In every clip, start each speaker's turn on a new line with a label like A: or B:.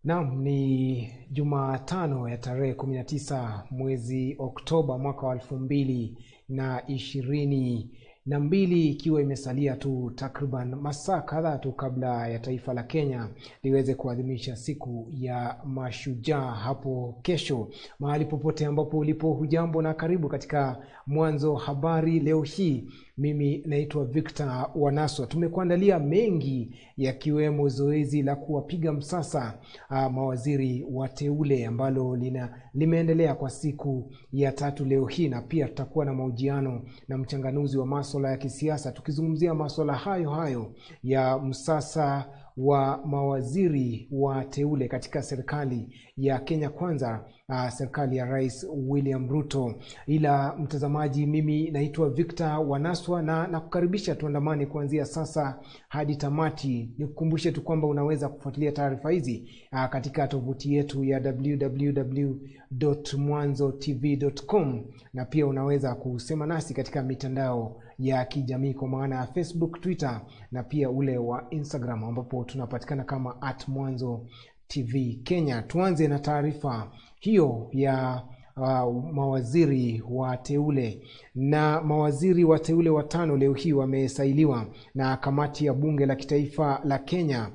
A: Naam, ni Jumatano ya tarehe 19 mwezi Oktoba mwaka wa 2022, ikiwa imesalia tu takriban masaa kadhaa tu kabla ya taifa la Kenya liweze kuadhimisha siku ya mashujaa hapo kesho. Mahali popote ambapo ulipo, hujambo na karibu katika Mwanzo Habari leo hii. Mimi naitwa Victor Wanaswa. Tumekuandalia mengi yakiwemo zoezi la kuwapiga msasa mawaziri wateule ambalo limeendelea kwa siku ya 3 leo hii, na pia tutakuwa na mahojiano na mchanganuzi wa masuala ya kisiasa tukizungumzia masuala hayo ya msasa wa mawaziri wateule katika serikali ya Kenya Kwanza, serikali ya Rais William Ruto. Ila mtazamaji, mimi naitwa Victor Wanaswa na nakukaribisha tuandamane kuanzia sasa hadi tamati. Nikukumbushe tu kwamba unaweza kufuatilia taarifa hizi katika tovuti yetu ya www.mwanzotv.com, na pia unaweza kusema nasi katika mitandao ya kijamii kwa maana ya Facebook, Twitter na pia ule wa Instagram ambapo tunapatikana kama @MwanzoTV Kenya. Tuanze na taarifa hiyo ya mawaziri wateule. Na mawaziri wateule 5 leo hii wamesailiwa na kamati ya bunge la kitaifa la Kenya.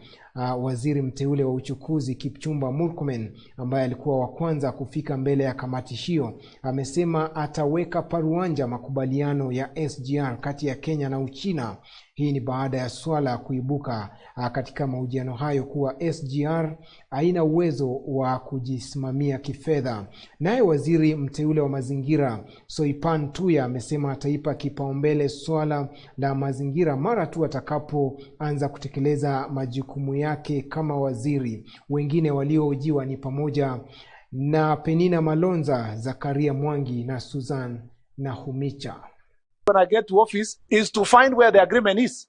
A: Waziri mteule wa uchukuzi Kipchumba Murkomen, ambaye alikuwa wa kwanza kufika mbele ya kamati hiyo, amesema ataweka paruanja makubaliano ya SGR kati ya Kenya na Uchina. Hii ni baada ya swala kuibuka katika mahojiano hayo kuwa SGR haina uwezo wa kujisimamia kifedha. Naye waziri mteule wa mazingira Soipan Tuya amesema ataipa kipaumbele swala la mazingira mara tu atakapoanza kutekeleza majukumu yake kama waziri. Wengine waliohojiwa ni pamoja na Penina Malonza, Zakaria Mwangi na Susan Nahumicha.
B: When I get to office is to find where the agreement is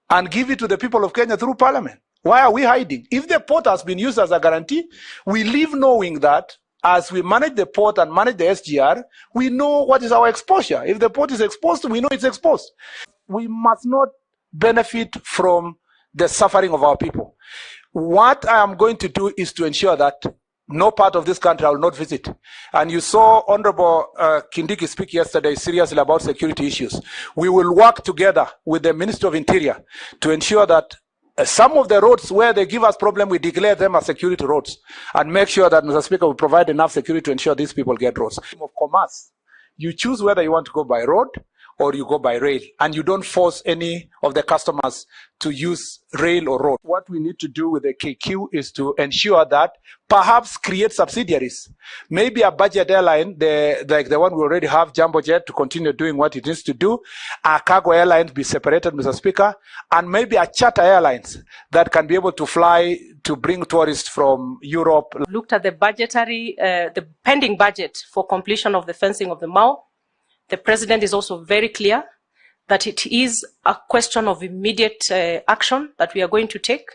B: and give it to the people of Kenya through parliament. Why are we hiding? If the port has been used as a guarantee, we live knowing that as we manage the port and manage the SGR, we know what is our exposure. If the port is exposed, we know it's exposed. We must not benefit from the suffering of our people. What I am going to do is to ensure that no part of this country I will not visit. And you saw Honorable Kindiki speak yesterday seriously about security issues. We will work together with the Ministry of Interior to ensure that some of the roads where they give us problem, we declare them as security roads and make sure that, Mr. Speaker, we provide enough security to ensure these people get roads. Of commerce, you choose whether you want to go by road or you go by rail, and you don't force any of the customers to use rail or road. What we need to do with the KQ is to ensure that perhaps create subsidiaries. Maybe a budget airline, like the one we already have, Jumbo Jet, to continue doing what it needs to do. A cargo airlines be separated, Mr. Speaker, and maybe a charter airlines that can be able to fly to bring tourists from Europe.
C: Looked at the the pending budget for completion of the fencing of the Mao. The President is also very clear that it is a question of immediate action that we are going to take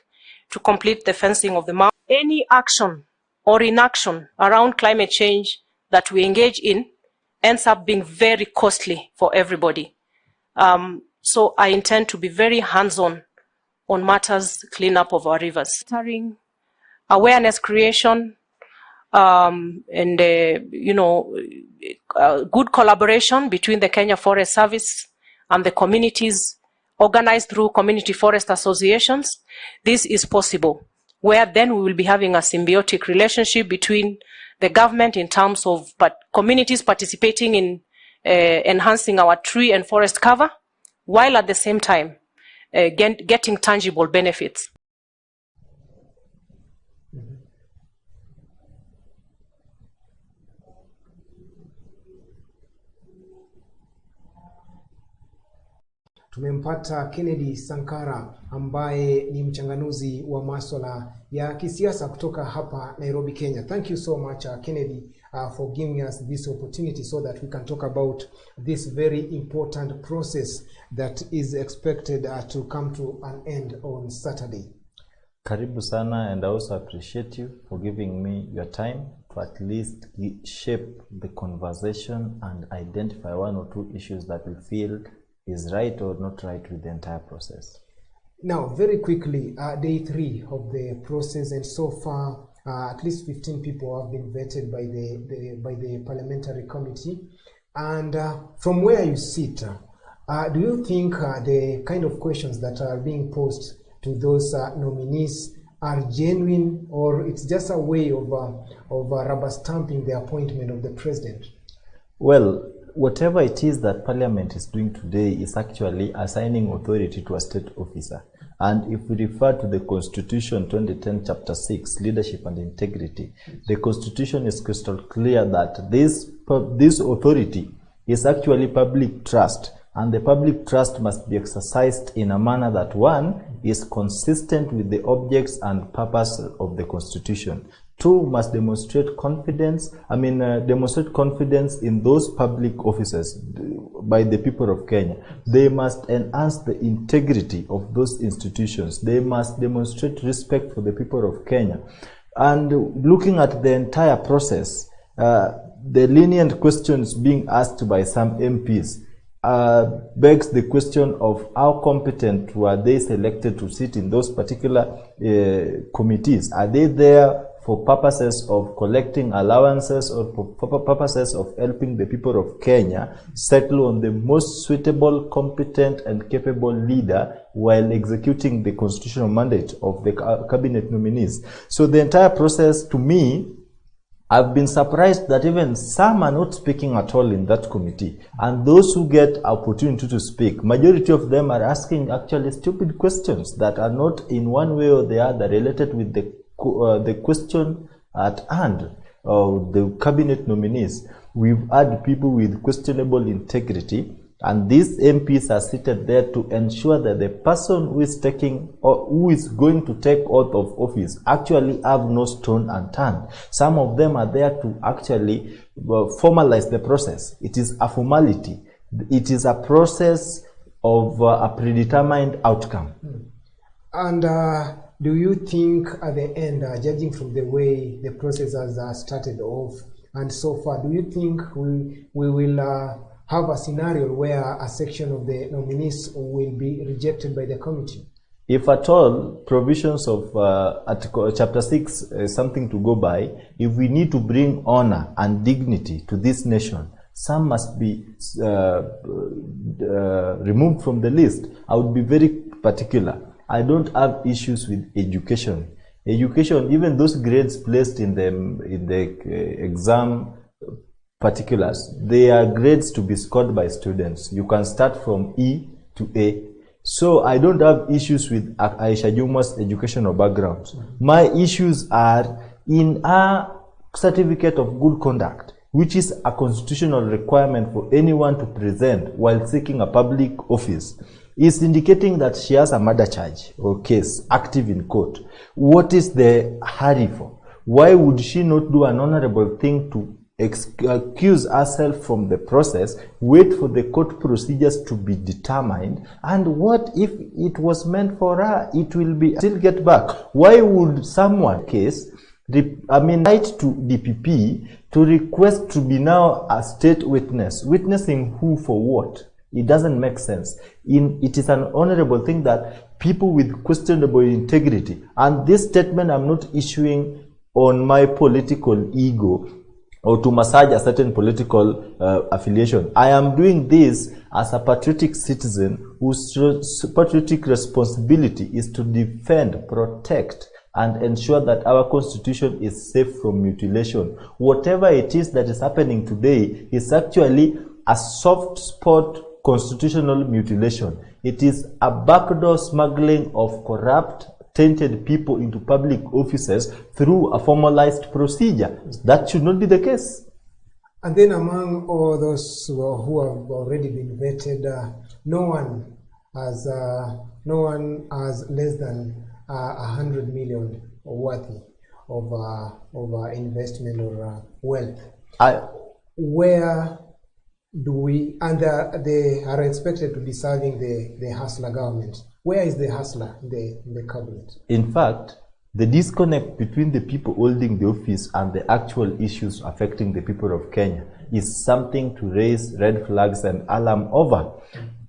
C: to complete the fencing of the Mao. Any action or inaction around climate change that we engage in ends up being very costly for everybody. So I intend to be very hands-on on matters cleanup of our rivers. Awareness creation, and good collaboration between the Kenya Forest Service and the communities organized through community forest associations. This is possible, where then we will be having a symbiotic relationship between the government in terms of communities participating in enhancing our tree and forest cover, while at the same time getting tangible benefits.
A: Tumempata Kennedy Sankara ambaye ni mchanganuzi wa masuala ya kisiasa kutoka hapa Nairobi, Kenya. Thank you so much, Kennedy, for giving us this opportunity so that we can talk about this very important process that is expected to come to an end on Saturday.
D: Karibu sana, and I also appreciate you for giving me your time to at least shape the conversation and identify one or two issues that we feel is right or not right with the entire process.
A: Now, very quickly, day 3 of the process, and so far At least 15 people have been vetted by the parliamentary committee. And from where you sit, do you think the kind of questions that are being posed to those nominees are genuine, or it's just a way of rubber stamping the appointment of the president?
D: Well, whatever it is that Parliament is doing today is actually assigning authority to a state officer. And if we refer to the Constitution 2010 Chapter 6, Leadership and Integrity, the Constitution is crystal clear that this authority is actually public trust, and the public trust must be exercised in a manner that, one, is consistent with the objects and purpose of the Constitution. Two, must demonstrate confidence, demonstrate confidence in those public offices by the people of Kenya. They must enhance the integrity of those institutions. They must demonstrate respect for the people of Kenya. And looking at the entire process, the lenient questions being asked by some MPs begs the question of how competent were they selected to sit in those particular committees. Are they there for purposes of collecting allowances or for purposes of helping the people of Kenya settle on the most suitable, competent and capable leader while executing the constitutional mandate of the cabinet nominees? So the entire process, to me, I've been surprised that even some are not speaking at all in that committee. And those who get opportunity to speak, majority of them are asking actually stupid questions that are not in one way or the other related with the question at hand of the cabinet nominees. We've had people with questionable integrity, and these MPs are seated there to ensure that the person who is taking or who is going to take oath of office actually have no stone unturned. Some of them are there to actually formalize the process. It is a formality. It is a process of a predetermined outcome.
A: And do you think at the end, judging from the way the process has started off and so far, do you think we will have a scenario where a section of the nominees will be rejected by the committee?
D: If at all, provisions of Article Chapter 6 is something to go by. If we need to bring honor and dignity to this nation, some must be removed from the list. I would be very particular. I don't have issues with education. Education, even those grades placed in the exam particulars, they are grades to be scored by students. You can start from E to A. So I don't have issues with Aisha Juma's educational background. My issues are in a certificate of good conduct, which is a constitutional requirement for anyone to present while seeking a public office, is indicating that she has a murder charge or case active in court. What is the hurry for? Why would she not do an honorable thing to accuse herself from the process, wait for the court procedures to be determined, and what if it was meant for her, it will be still get back? Why would someone write to DPP to request to be now a state witness? Witnessing who for what? It doesn't make sense. It is an honorable thing that people with questionable integrity, and this statement I'm not issuing on my political ego or to massage a certain political affiliation. I am doing this as a patriotic citizen whose patriotic responsibility is to defend, protect, and ensure that our constitution is safe from mutilation. Whatever it is that is happening today is actually a soft spot constitutional mutilation. It is a backdoor smuggling of corrupt, tainted people into public offices through a formalized procedure. That should not be the case.
A: And then among all those who have already been vetted, no one has less than 100 million worthy of investment or wealth. Where do we, and they are expected to be serving the hustler government. Where is the hustler in the cabinet? In
D: fact, the disconnect between the people holding the office and the actual issues affecting the people of Kenya is something to raise red flags and alarm over.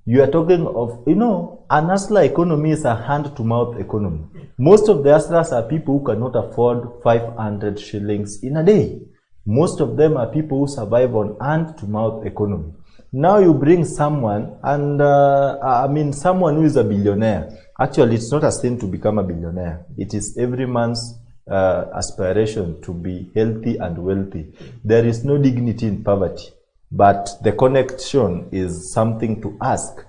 D: You are talking of, you know, an hustler economy is a hand-to-mouth economy. Most of the hustlers are people who cannot afford 500 shillings in a day. Most of them are people who survive on hand-to-mouth economy. Now you bring someone, and I mean someone who is a billionaire. Actually, it's not a sin to become a billionaire. It is every man's aspiration to be healthy and wealthy. There is no dignity in poverty. But the connection is something to ask.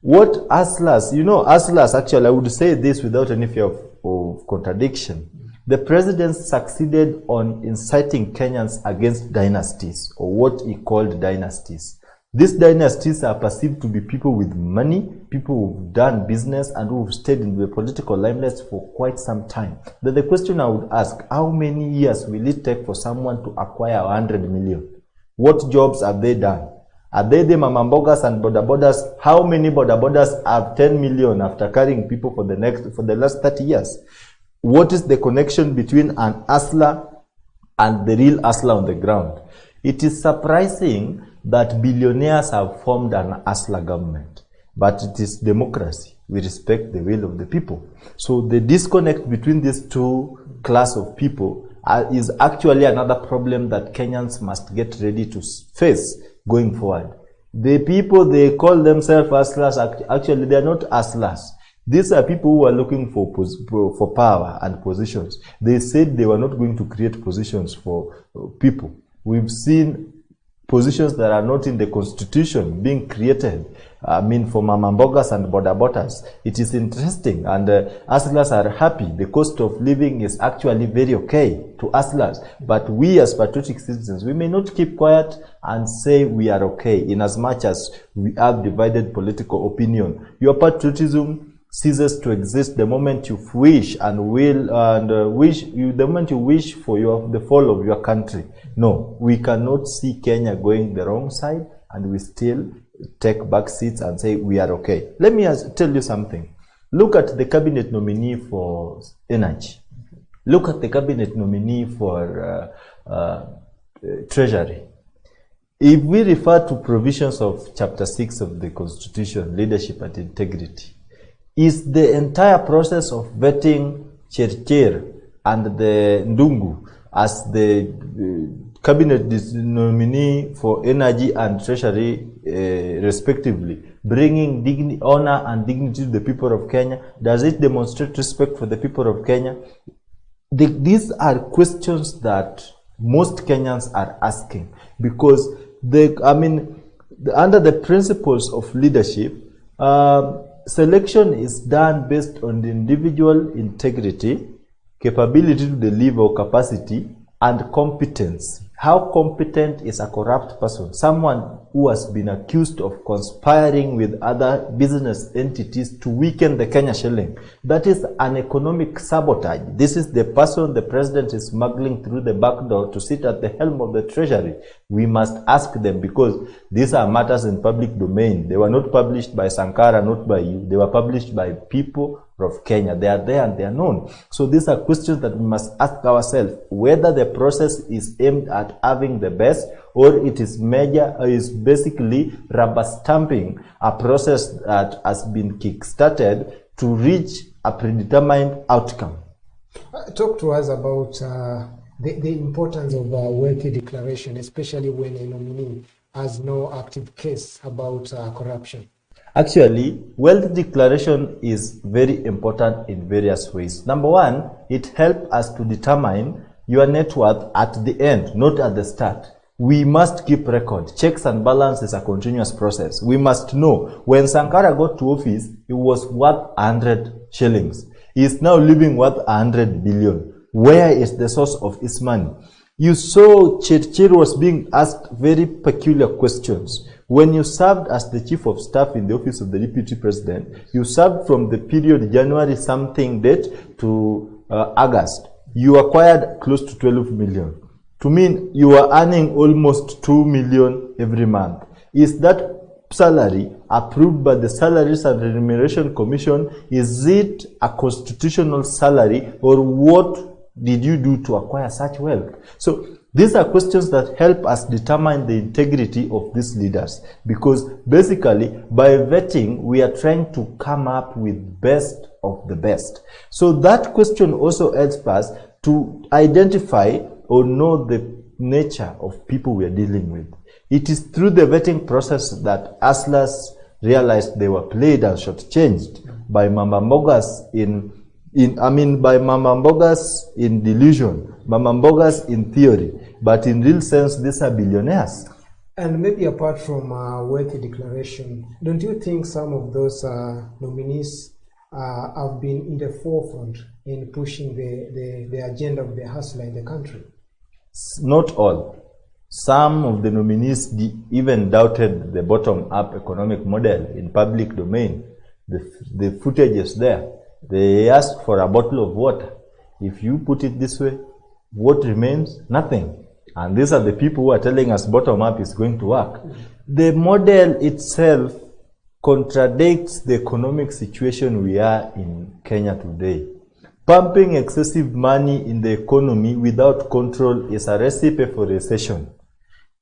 D: What hustlers, you know, hustlers, actually, I would say this without any fear of contradiction. The president succeeded on inciting Kenyans against dynasties, or what he called dynasties. These dynasties are perceived to be people with money, people who've done business and who've stayed in the political limelight for quite some time. But the question I would ask, how many years will it take for someone to acquire 100 million? What jobs have they done? Are they the mamambogas and bodabodas? How many bodabodas have 10 million after carrying people for the last 30 years? What is the connection between an hustler and the real hustler on the ground? It is surprising that billionaires have formed an hustler government, but it is democracy. We respect the will of the people. So the disconnect between these two class of people is actually another problem that Kenyans must get ready to face going forward. The people, they call themselves hustlers, actually they are not hustlers. These are people who are looking for power and positions. They said they were not going to create positions for people. We've seen positions that are not in the constitution being created. I mean, for mamambogas and bodabotas. It is interesting, and hustlers are happy. The cost of living is actually very okay to hustlers. But we as patriotic citizens, we may not keep quiet and say we are okay, in as much as we have divided political opinion. Your patriotism ceases to exist the moment you wish and will and the moment you wish for the fall of your country. No, we cannot see Kenya going the wrong side and we still take back seats and say we are okay. Let me tell you something. Look at the cabinet nominee for energy. Look at the cabinet nominee for treasury. If we refer to provisions of chapter 6 of the constitution, leadership and integrity, is the entire process of vetting Chercher and the Ndungu as the cabinet nominee for energy and treasury respectively, bringing honor and dignity to the people of Kenya? Does it demonstrate respect for the people of Kenya? These are questions that most Kenyans are asking, because under the principles of leadership, selection is done based on the individual integrity, capability to deliver, capacity, and competence. How competent is a corrupt person? Someone who has been accused of conspiring with other business entities to weaken the Kenya shilling. That is an economic sabotage. This is the person the president is smuggling through the back door to sit at the helm of the treasury. We must ask them, because these are matters in public domain. They were not published by Sankara, not by you. They were published by people of Kenya. They are there and they are known. So these are questions that we must ask ourselves, whether the process is aimed at having the best, or it is basically rubber stamping a process that has been kick-started to reach a predetermined outcome.
A: Talk to us about the importance of wealthy declaration, especially when a nominee has no active case about corruption.
D: Actually, wealth declaration is very important in various ways. Number one, it helps us to determine your net worth at the end, not at the start. We must keep record. Checks and balance is a continuous process. We must know when Sankara got to office, he was worth 100 shillings. He is now living worth 100 billion. Where is the source of his money? You saw Chercher was being asked very peculiar questions. When you served as the chief of staff in the office of the deputy president, you served from the period January something date to August. You acquired close to 12 million. To mean you are earning almost 2 million every month. Is that salary approved by the Salaries and Remuneration Commission? Is it a constitutional salary, or what did you do to acquire such wealth? So These are questions that help us determine the integrity of these leaders, because basically by vetting we are trying to come up with best of the best. So that question also helps us to identify or know the nature of people we are dealing with. It is through the vetting process that Aslas realized they were played and shortchanged by Mama Mbogas by Mama Mbogas in delusion, Mama Mbogas in theory, but in real sense these are billionaires.
A: And maybe apart from wealthy declaration, don't you think some of those nominees have been in the forefront in pushing the agenda of the hustler in the country?
D: Not all. Some of the nominees even doubted the bottom-up economic model in public domain. The footage is there. They asked for a bottle of water. If you put it this way, what remains? Nothing. And these are the people who are telling us bottom-up is going to work. The model itself contradicts the economic situation we are in Kenya today. Pumping excessive money in the economy without control is a recipe for recession.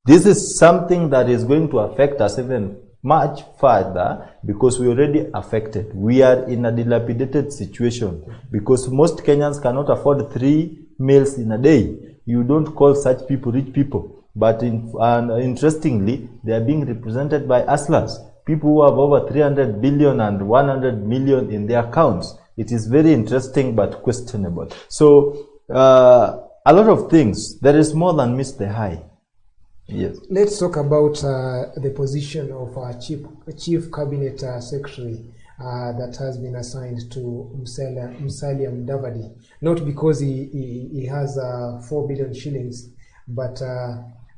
D: This is something that is going to affect us even much further, because we are already affected. We are in a dilapidated situation because most Kenyans cannot afford 3 meals in a day. You don't call such people rich people, but interestingly, they are being represented by hustlers, people who have over 300 billion and 100 million in their accounts. It is very interesting but questionable. So a lot of things. There is more than miss the high. Yes.
A: Let's talk about the position of our chief cabinet secretary that has been assigned to Musalia Mudavadi. Not because he has 4 billion shillings, but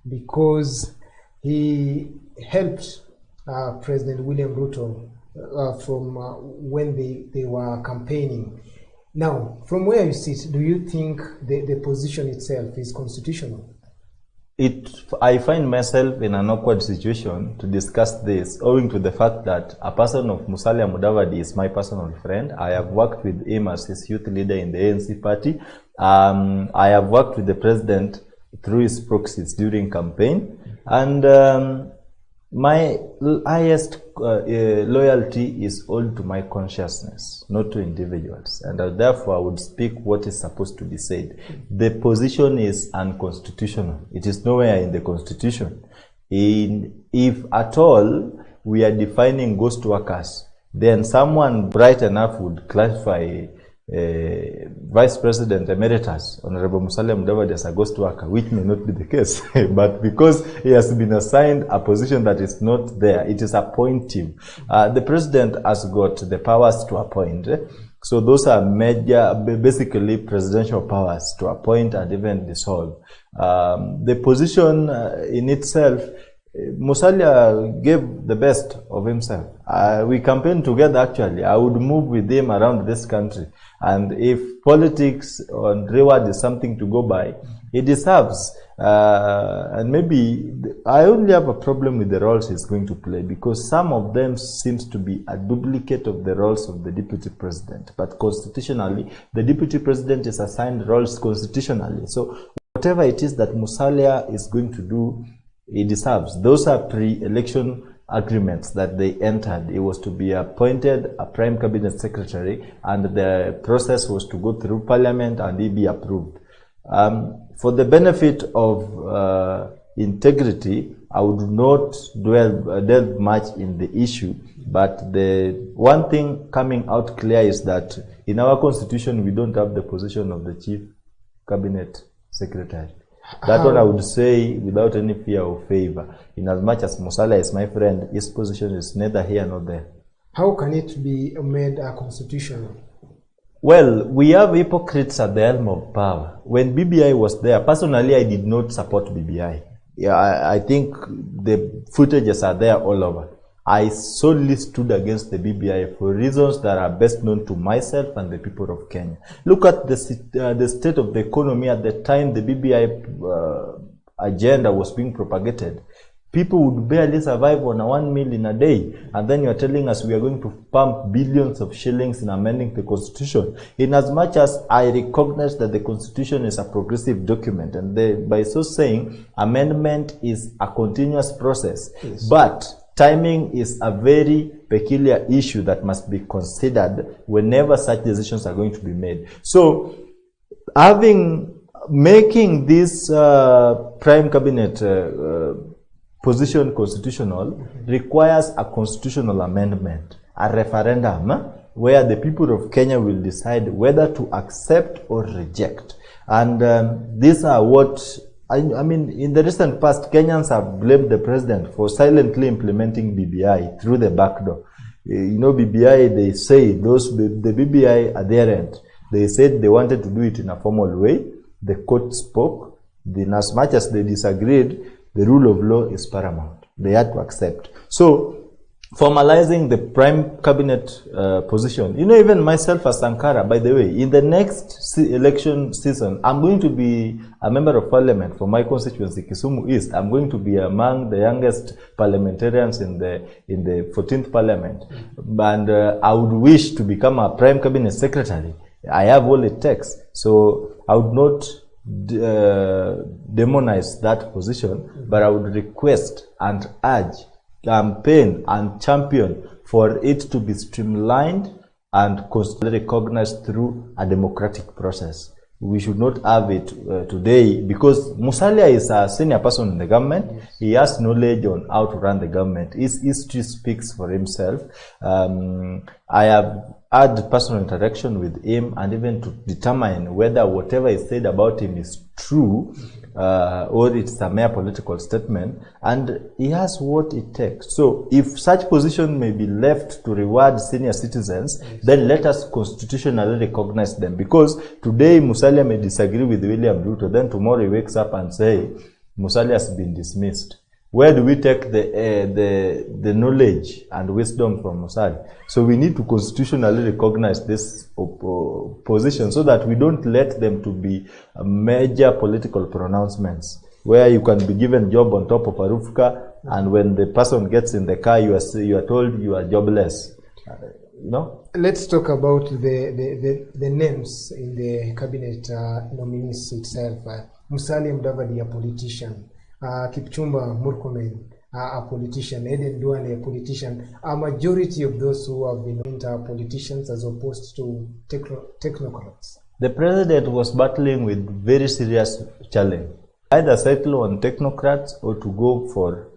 A: because he helped President William Ruto from when they were campaigning. Now, from where you sit, do you think the position itself is constitutional?
D: I find myself in an awkward situation to discuss this, owing to the fact that a person of Musalia Mudavadi is my personal friend. I have worked with him as his youth leader in the ANC party. I have worked with the president through his proxies during campaign, and my highest loyalty is all to my consciousness, not to individuals, and therefore I would speak what is supposed to be said. The position is unconstitutional. It is nowhere in the constitution. If at all we are defining ghost workers, then someone bright enough would classify Vice President Emeritus, Honorable Musalia Mudavadi, as a ghost worker, which may not be the case. But because he has been assigned a position that is not there, it is appointive. The president has got the powers to appoint. So those are major, basically presidential powers to appoint and even dissolve. The position in itself, Musalia gave the best of himself. We campaigned together actually. I would move with him around this country. And if politics and reward is something to go by, he deserves. And maybe I only have a problem with the roles he's going to play, because some of them seems to be a duplicate of the roles of the deputy president. But constitutionally, the deputy president is assigned roles constitutionally. So whatever it is that Musalia is going to do, he deserves. Those are pre-election agreements that they entered. It was to be appointed a prime cabinet secretary, and the process was to go through parliament and he be approved. For the benefit of integrity, I would not delve much in the issue, but the one thing coming out clear is that in our constitution we don't have the position of the chief cabinet secretary. That one I would say without any fear of favor. In as much as Musalia is my friend, his position is neither here nor there.
A: How can it be made constitutional?
D: Well, we have hypocrites at the helm of power. When BBI was there, personally I did not support BBI. Yeah, I think the footages are there all over. I solely stood against the BBI for reasons that are best known to myself and the people of Kenya. Look at the state of the economy at the time the BBI agenda was being propagated. people would barely survive on a 1 meal in a day. And then you're telling us we are going to pump billions of shillings in amending the constitution. In as much as I recognize that the constitution is a progressive document, and by so saying, amendment is a continuous process. Yes. But timing is a very peculiar issue that must be considered whenever such decisions are going to be made. So, making this prime cabinet position constitutional requires a constitutional amendment, a referendum, where the people of Kenya will decide whether to accept or reject. And these are what, I mean, in the recent past, Kenyans have blamed the president for silently implementing BBI through the back door. You know, BBI, they say, the BBI at their end, they said they wanted to do it in a formal way. The court spoke. Then as much as they disagreed, the rule of law is paramount. They had to accept. So, formalizing the prime cabinet position, you know, even myself as Sankara, by the way, in the next election season, I'm going to be a member of parliament for my constituency, Kisumu East. I'm going to be among the youngest parliamentarians in the 14th parliament. And I would wish to become a prime cabinet secretary. I have all it takes. So, I would not demonize that position, but I would request and urge, campaign and champion for it to be streamlined and constantly recognized through a democratic process. We should not have it today, because Musalia is a senior person in the government. Yes. He has knowledge on how to run the government. His history speaks for himself. I have had personal interaction with him, and even to determine whether whatever is said about him is true or it's a mere political statement, and he has what it takes. So if such position may be left to reward senior citizens, yes, then let us constitutionally recognize them, because today Musalia may disagree with William Ruto, then tomorrow he wakes up and say Musalia has been dismissed. Where do we take the knowledge and wisdom from Musalia? So we need to constitutionally recognize this position, so that we don't let them to be major political pronouncements, where you can be given job on top of a roof car, and when the person gets in the car, you are told you are jobless. No?
A: Let's talk about the names in the cabinet nominees itself. Musalia Mudavadi, a politician. Kipchumba Murkomen, a politician. Eden Duale, a politician. A majority of those who have been named are politicians as opposed to technocrats.
D: The president was battling with very serious challenge. Either settle on technocrats or to go for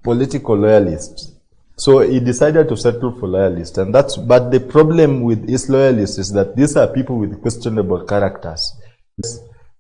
D: political loyalists. So he decided to settle for loyalists, and but the problem with his loyalists is that these are people with questionable characters.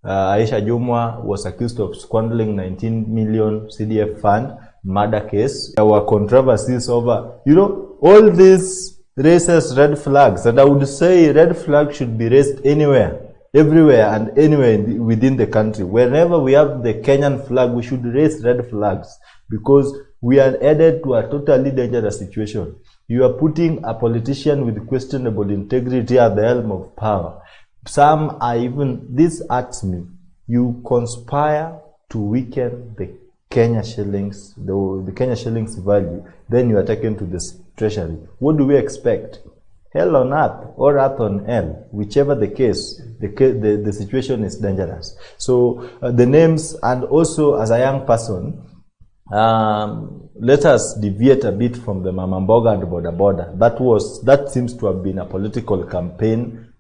D: Aisha Jumwa was accused of squandering 19 million CDF fund, murder case. There were controversies over, you know, all these raises red flags, and I would say red flags should be raised anywhere, everywhere and anywhere within the country. Wherever we have the Kenyan flag, we should raise red flags, because we are headed to a totally dangerous situation. You are putting a politician with questionable integrity at the helm of power. Some are even, this hurts me. You conspire to weaken the Kenya shillings, the Kenya shillings value, then you are taken to the treasury. What do we expect? Hell on earth or earth on hell, whichever the case, the situation is dangerous. So the names, and also as a young person, let us deviate a bit from the Mamamboga and Boda. That seems to have been a political campaign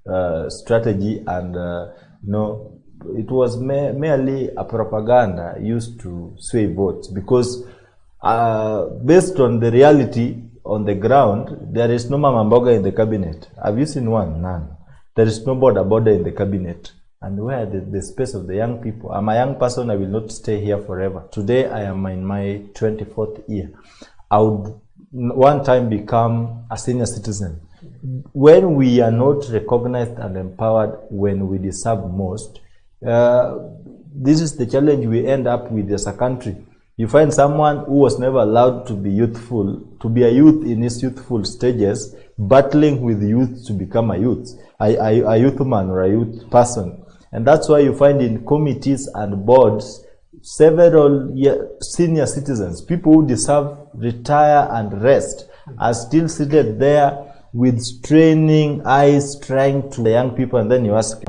D: strategy, and no, it was merely a propaganda used to sway votes, because based on the reality on the ground, there is no Mamamboga in the cabinet. Have you seen one? None. There is no Boda in the cabinet. And where the space of the young people? I'm a young person, I will not stay here forever. Today I am in my 24th year. I would one time become a senior citizen. When we are not recognized and empowered when we deserve most, this is the challenge we end up with as a country. You find someone who was never allowed to be youthful, to be a youth in his youthful stages, battling with youth to become a youth man or a youth person. And that's why you find in committees and boards, several senior citizens, people who deserve retire and rest, are still seated there with straining eyes trying to the young people, and then you ask,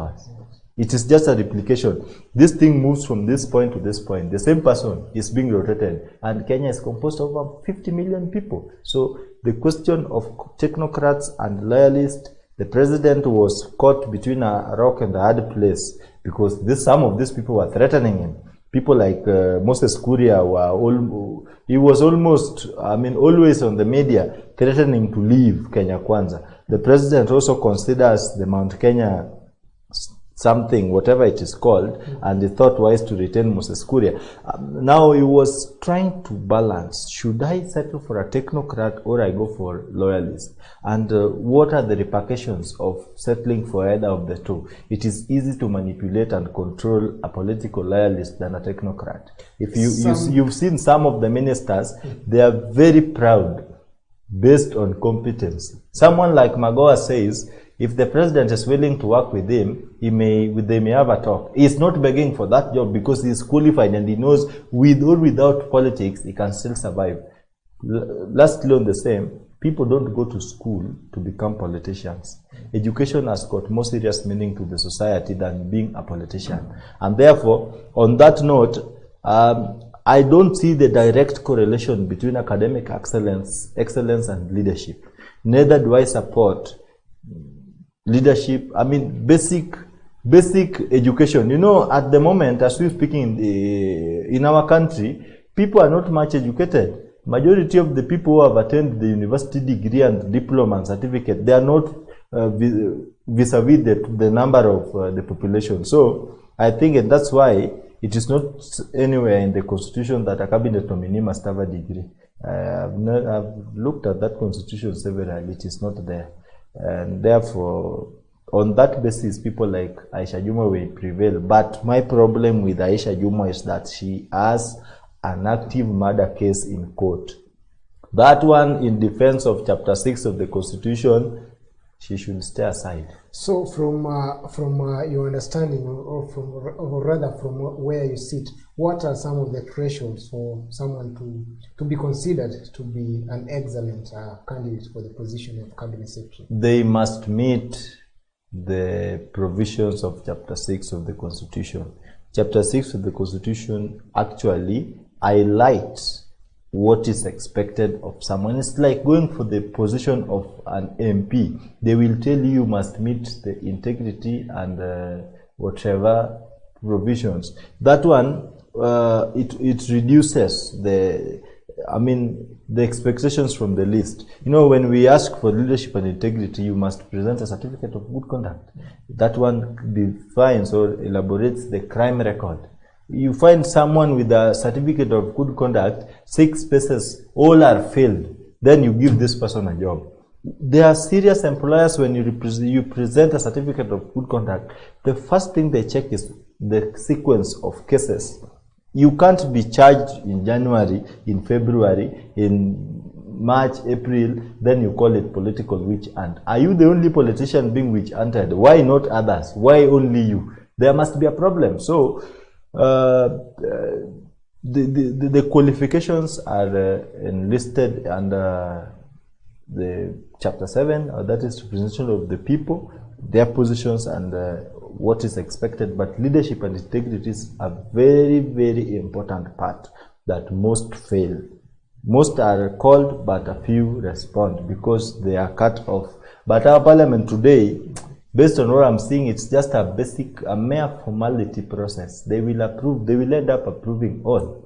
D: it is just a replication. This thing moves from this point to this point. The same person is being rotated, and Kenya is composed of over 50 million people. So the question of technocrats and loyalists, the president was caught between a rock and a hard place, because some of these people were threatening him. People like Moses Kuria he was almost, always on the media threatening to leave Kenya Kwanza. The president also considers the Mount Kenya something, whatever it is called, and he thought wise to retain Moses Kuria. Now he was trying to balance, should I settle for a technocrat or I go for loyalist? And what are the repercussions of settling for either of the two? It is easy to manipulate and control a political loyalist than a technocrat. If you've seen some of the ministers, they are very proud based on competence. Someone like Magoha says, if the president is willing to work with him, they may have a talk. He's not begging for that job because he's qualified and he knows with or without politics, he can still survive. Lastly, on the same, people don't go to school to become politicians. Education has got more serious meaning to the society than being a politician. And therefore, on that note, I don't see the direct correlation between academic excellence and leadership. Neither do I support leadership, basic education. You know, at the moment, as we're speaking in our country, people are not much educated. Majority of the people who have attained the university degree and diploma and certificate, they are not vis-a-vis the number of the population. So I think, and that's why it is not anywhere in the constitution that a cabinet nominee must have a degree. I've looked at that constitution severally. It is not there. And therefore, on that basis, people like Aisha Juma will prevail. But my problem with Aisha Juma is that she has an active murder case in court. That one, in defense of Chapter 6 of the Constitution, she should stay aside.
A: So from your understanding, or rather from where you sit, what are some of the thresholds for someone to be considered to be an excellent candidate for the position of cabinet secretary?
D: They must meet the provisions of Chapter 6 of the Constitution. Chapter 6 of the Constitution actually highlights what is expected of someone. It's like going for the position of an MP. They will tell you must meet the integrity and whatever provisions. That one, it reduces the expectations from the list. You know, when we ask for leadership and integrity, you must present a certificate of good conduct. That one defines or elaborates the crime record. You find someone with a certificate of good conduct, 6 spaces, all are failed. Then you give this person a job. There are serious employers, when you present a certificate of good conduct, the first thing they check is the sequence of cases. You can't be charged in January, in February, in March, April, then you call it political witch hunt. Are you the only politician being witch hunted? Why not others? Why only you? There must be a problem. So, the qualifications are enlisted under the Chapter 7, that is representation of the people, their positions and what is expected. But leadership and integrity is a very, very important part that most fail. Most are called, but a few respond because they are cut off. But our parliament today, based on what I'm seeing, it's just a mere formality process. They will approve, they will end up approving all.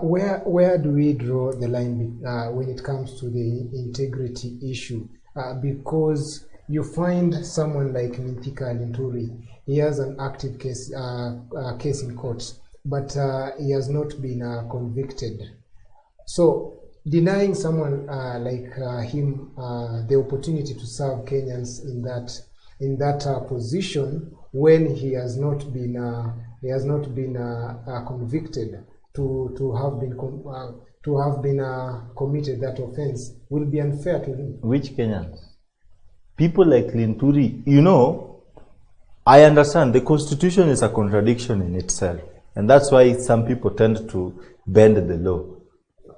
A: Where do we draw the line when it comes to the integrity issue? Because you find someone like Mintika Linturi, he has an active case in court, but he has not been convicted. So denying someone like him the opportunity to serve Kenyans in that position when he has not been convicted to have been committed that offense will be unfair to him.
D: Which Kenyans? People like Linturi, you know, I understand the Constitution is a contradiction in itself. And that's why some people tend to bend the law.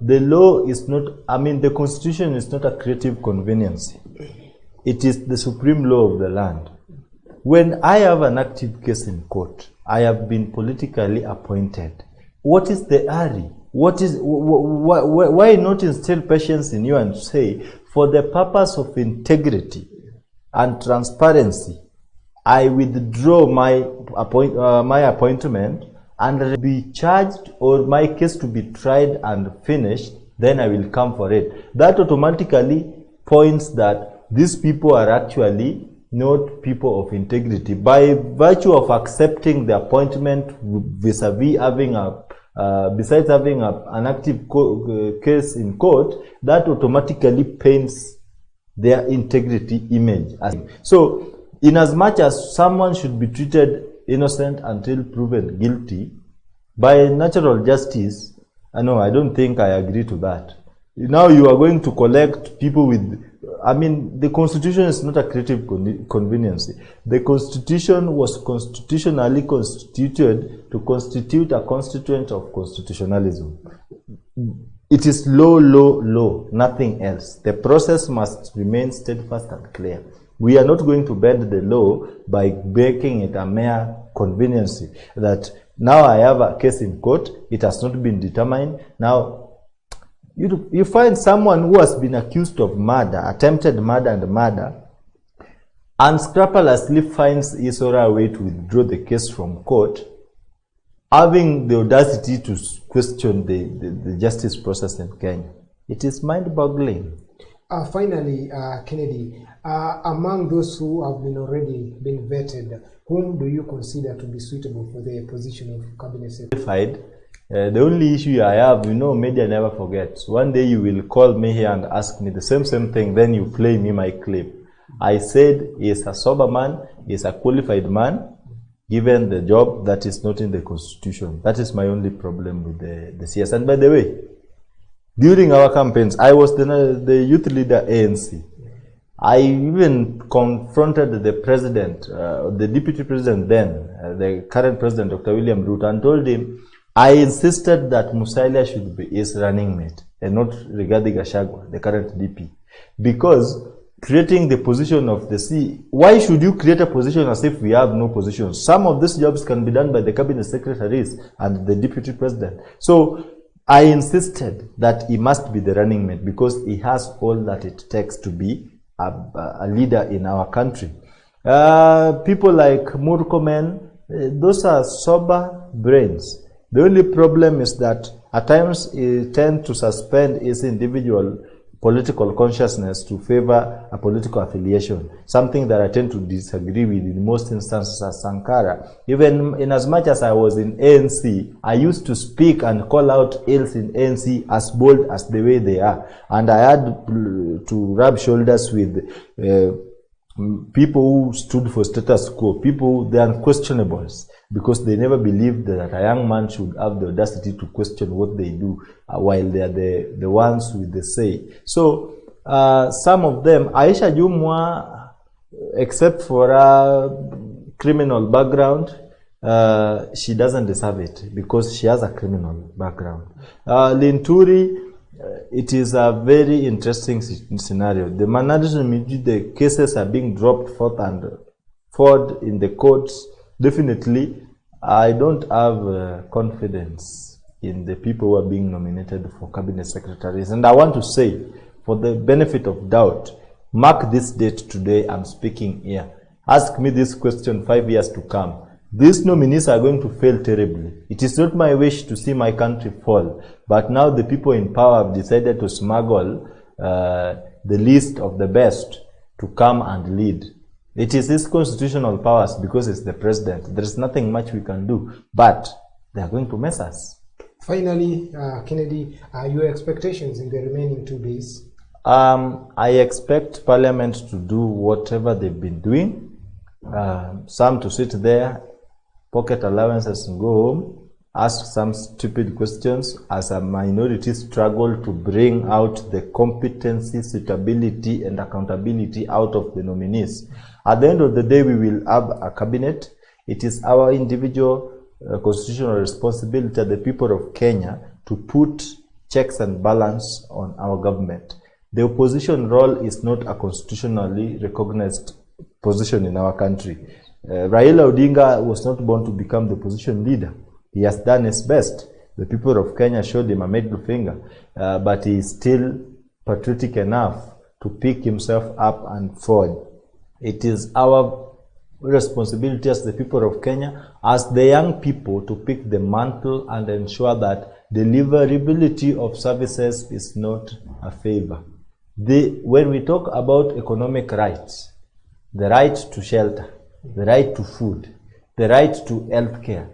D: The law is not, I mean, the constitution is not a creative convenience. It is the supreme law of the land. When I have an active case in court, I have been politically appointed. What is the hurry? Why not instill patience in you and say, for the purpose of integrity and transparency, I withdraw my appointment and be charged, or my case to be tried and finished, then I will come for it. That automatically points that these people are actually not people of integrity. By virtue of accepting the appointment vis-a-vis having besides having an active case in court, that automatically paints their integrity image. So, in as much as someone should be treated innocent until proven guilty, by natural justice, no, I don't think I agree to that. Now you are going to collect people with, I mean, the Constitution is not a creative convenience. The Constitution was constitutionally constituted to constitute a constituent of constitutionalism. It is law, nothing else. The process must remain steadfast and clear. We are not going to bend the law by making it a mere convenience that now I have a case in court, it has not been determined. Now, you find someone who has been accused of murder, attempted murder and murder, unscrupulously finds his or her way to withdraw the case from court, having the audacity to question the justice process in Kenya. It is mind-boggling.
A: Finally, Kennedy, among those who have already been vetted, whom do you consider to be suitable for the position of cabinet secretary?
D: The only issue I have, media never forgets. One day you will call me here and ask me the same thing, then you play me my clip. I said he is a sober man, he is a qualified man, given the job that is not in the Constitution. That is my only problem with the CS. And by the way, during our campaigns, I was the youth leader ANC. I even confronted the president, the deputy president then, the current president, Dr. William Ruto, and told him, I insisted that Musalia should be his running mate and not Rigathi Gachagua, the current DP. Because creating the position of the C, why should you create a position as if we have no position? Some of these jobs can be done by the cabinet secretaries and the deputy president. So I insisted that he must be the running mate because he has all that it takes to be a leader in our country. People like Murkomen, those are sober brains. The only problem is that at times he tends to suspend his individual political consciousness to favor a political affiliation, something that I tend to disagree with in most instances as Sankara. Even in as much as I was in ANC, I used to speak and call out ills in ANC as bold as the way they are. And I had to rub shoulders with people who stood for status quo, people, the unquestionables, because they never believed that a young man should have the audacity to question what they do while they are the ones with the say. So some of them, Aisha Jumwa, except for a criminal background, she doesn't deserve it because she has a criminal background. Linturi, it is a very interesting scenario. The management, the cases are being dropped forth and forward in the courts. Definitely, I don't have confidence in the people who are being nominated for cabinet secretaries. And I want to say, for the benefit of doubt, mark this date today I'm speaking here. Ask me this question 5 years to come. These nominees are going to fail terribly. It is not my wish to see my country fall, but now the people in power have decided to smuggle the list of the best to come and lead. It is his constitutional powers because it's the president. There is nothing much we can do, but they are going to mess us.
A: Finally, Kennedy, your expectations in the remaining 2 days?
D: I expect Parliament to do whatever they've been doing. Some to sit there, pocket allowances and go home, ask some stupid questions as a minority struggle to bring out the competency, suitability and accountability out of the nominees. At the end of the day, we will have a cabinet. It is our individual constitutional responsibility of the people of Kenya to put checks and balance on our government. The opposition role is not a constitutionally recognized position in our country. Raila Odinga was not born to become the opposition leader. He has done his best. The people of Kenya showed him a middle finger, but he is still patriotic enough to pick himself up and forward. It is our responsibility as the people of Kenya, as the young people, to pick the mantle and ensure that deliverability of services is not a favor. When we talk about economic rights, the right to shelter, the right to food, the right to health care,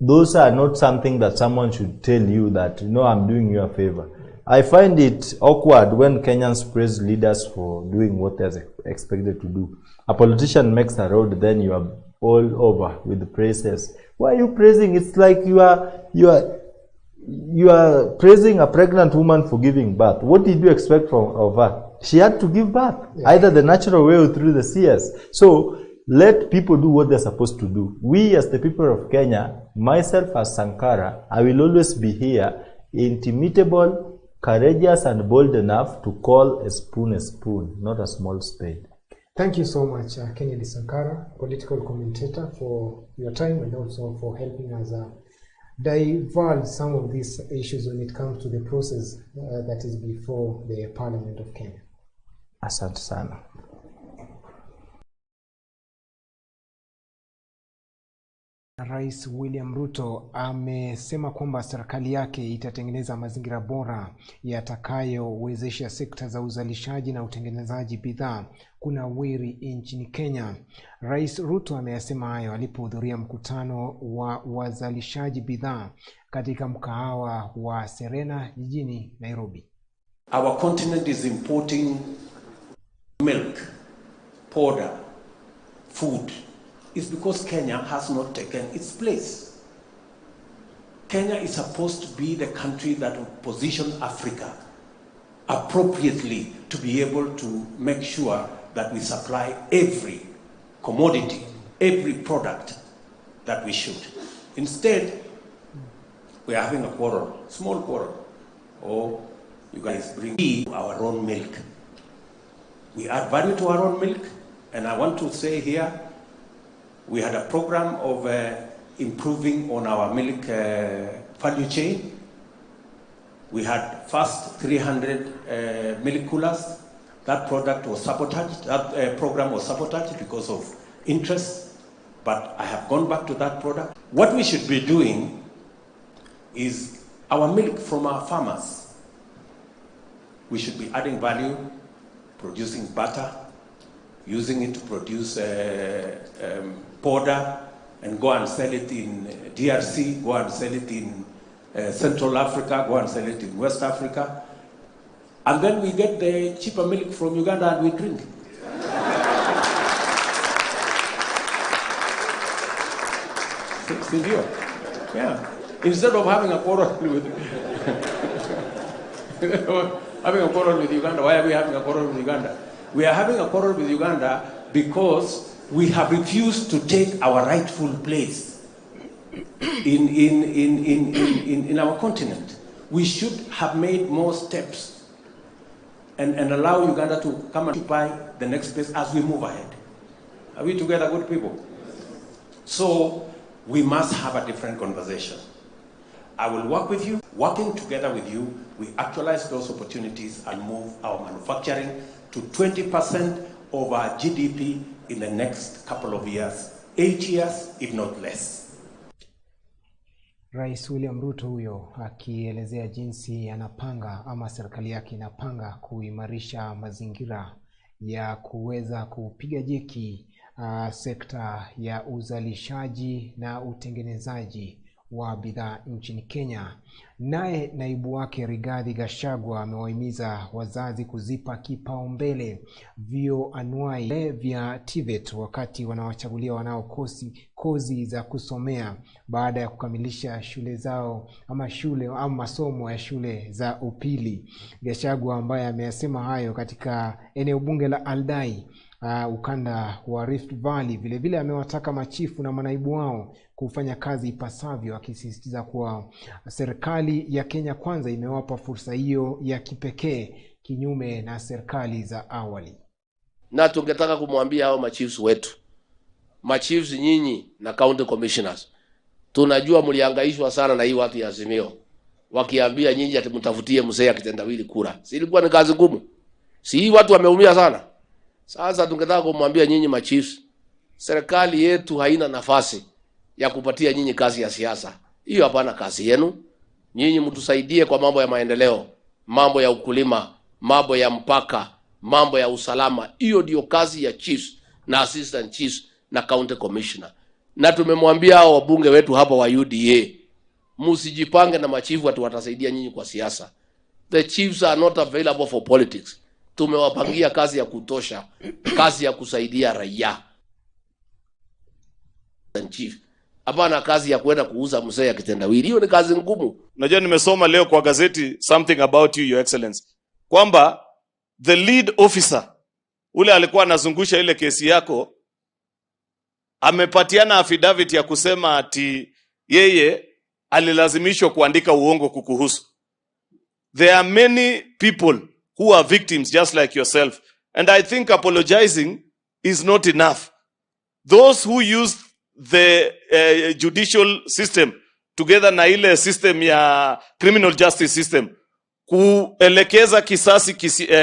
D: those are not something that someone should tell you that, no, I'm doing you a favor. I find it awkward when Kenyans praise leaders for doing what they're expected to do. A politician makes a road, then you are all over with the praises. Why are you praising? It's like you are praising a pregnant woman for giving birth. What did you expect of her? She had to give birth, either the natural way or through the CS. So let people do what they're supposed to do. We as the people of Kenya, myself as Sankara, I will always be here, indomitable, courageous and bold enough to call a spoon, not a small spade.
A: Thank you so much, Kennedy Sankara, political commentator, for your time and also for helping us divulge some of these issues when it comes to the process that is before the Parliament of Kenya.
D: Asante sana.
A: Rais William Ruto amesema kwamba serikali yake itatengeneza mazingira bora yatakayowezesha sekta za uzalishaji na utengenezaji bidhaa kunawiri nchini Kenya. Rais Ruto ameyasema hayo alipohudhuria mkutano wa wazalishaji bidhaa katika mkahawa wa Serena jijini Nairobi.
E: Our continent is importing milk, powder, food. It's because Kenya has not taken its place. Kenya is supposed to be the country that will position Africa appropriately to be able to make sure that we supply every commodity, every product that we should. Instead, we are having a quarrel, small quarrel. Oh, you guys bring our own milk. We add value to our own milk, and I want to say here, we had a program of improving on our milk value chain. We had first 300 milk coolers. That product was sabotaged. That program was sabotaged because of interest. But I have gone back to that product. What we should be doing is our milk from our farmers. We should be adding value, producing butter, using it to produce powder, and go and sell it in DRC, go and sell it in Central Africa, go and sell it in West Africa. And then we get the cheaper milk from Uganda and we drink. Yeah. Instead of having a quarrel with Uganda, why are we having a quarrel with Uganda? We are having a quarrel with Uganda because we have refused to take our rightful place in our continent. We should have made more steps and allow Uganda to come and occupy the next place as we move ahead. Are we together, good people? So we must have a different conversation. I will work with you. Working together with you, we actualize those opportunities and move our manufacturing to 20% of our GDP in the next couple of years, 8 years, if not less.
A: Rais William Ruto huyo akielezea jinsi anapanga ama serikali yake inapanga kuimarisha mazingira ya kuweza kupiga jeki sekta ya uzalishaji na utengenezaji wa bidhaa nchini Kenya. Naye naibu wake Rigathi Gachagua amewahimiza wazazi kuzipa kipaumbele vyo anuai vya TVET wakati wanawachagulia wanao kozi za kusomea baada ya kukamilisha shule zao ama masomo ya shule za upili. Gachagua ambaye ameyasema hayo katika eneo bunge la Aldai ukanda wa Rift Valley. Vile vile amewataka machifu na manaibu wao kufanya kazi ipasavyo, akisisitiza kuwa serikali ya Kenya Kwanza imewapa fursa hiyo ya kipekee kinyume na serikali za awali.
F: Na tungetaka kumwambia hao machiefs wetu, machiefs nyinyi na county commissioners, tunajua mlihangaishwa sana na hii watu ya Azimio wakiambia nyinyi ati mtafutie mzee akitendawili kura. Si ilikuwa ni kazi ngumu? Si hii watu wameumia sana? Sasa tungetaka kumwambia nyinyi machiefs, serikali yetu haina nafasi ya kupatia nyinyi kazi ya siasa. Hiyo hapana kazi yenu. Nyinyi mtusaidie kwa mambo ya maendeleo, mambo ya ukulima, mambo ya mpaka, mambo ya usalama. Hiyo ndio kazi ya chiefs na assistant chiefs na county commissioner. Na tumemwambia hao wabunge wetu hapa wa UDA, msijipange na machifu watu watasaidia nyinyi kwa siasa. The chiefs are not available for politics. Tumewapangia kazi ya kutosha, kazi ya kusaidia raia. Chief, hapana kazi ya kwenda kuuza mzee ya kitendawili. Hiyo ni kazi ngumu.
G: Unajua nimesoma leo kwa gazeti something about you, your excellency, kwamba the lead officer ule alikuwa anazungusha ile kesi yako amepatiana affidavit ya kusema ati yeye alilazimishwa kuandika uongo kukuhusu. There are many people who are victims just like yourself, and I think apologizing is not enough. Those who use the judicial system together na ile system ya criminal justice system kuelekeza kisasi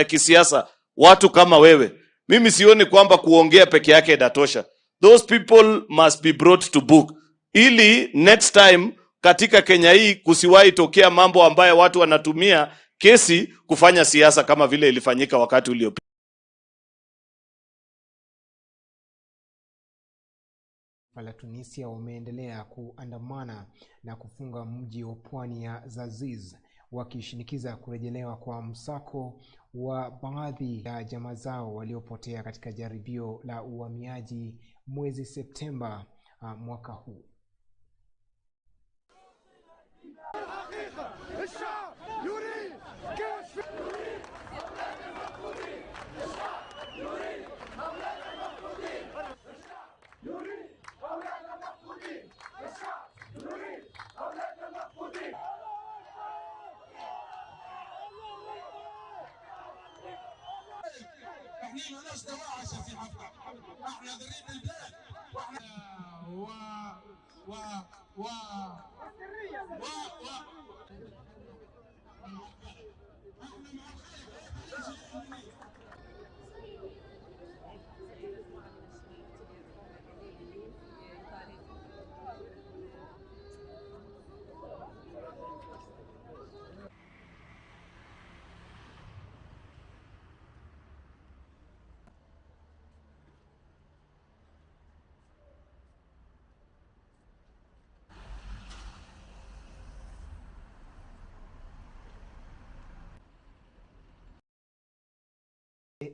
G: kisiasa watu kama wewe, mimi sioni kwamba kuongea peke yake itatosha. Those people must be brought to book, ili next time katika Kenya hii kusiwahi tokea mambo ambayo watu wanatumia kesi kufanya siasa kama vile ilifanyika wakati uliopita.
A: Wala Tunisia wameendelea kuandamana na kufunga mji wa pwani ya Zaziz, wakishinikiza kurejelewa kwa msako wa baadhi ya jamaa zao waliopotea katika jaribio la uhamiaji mwezi Septemba mwaka huu.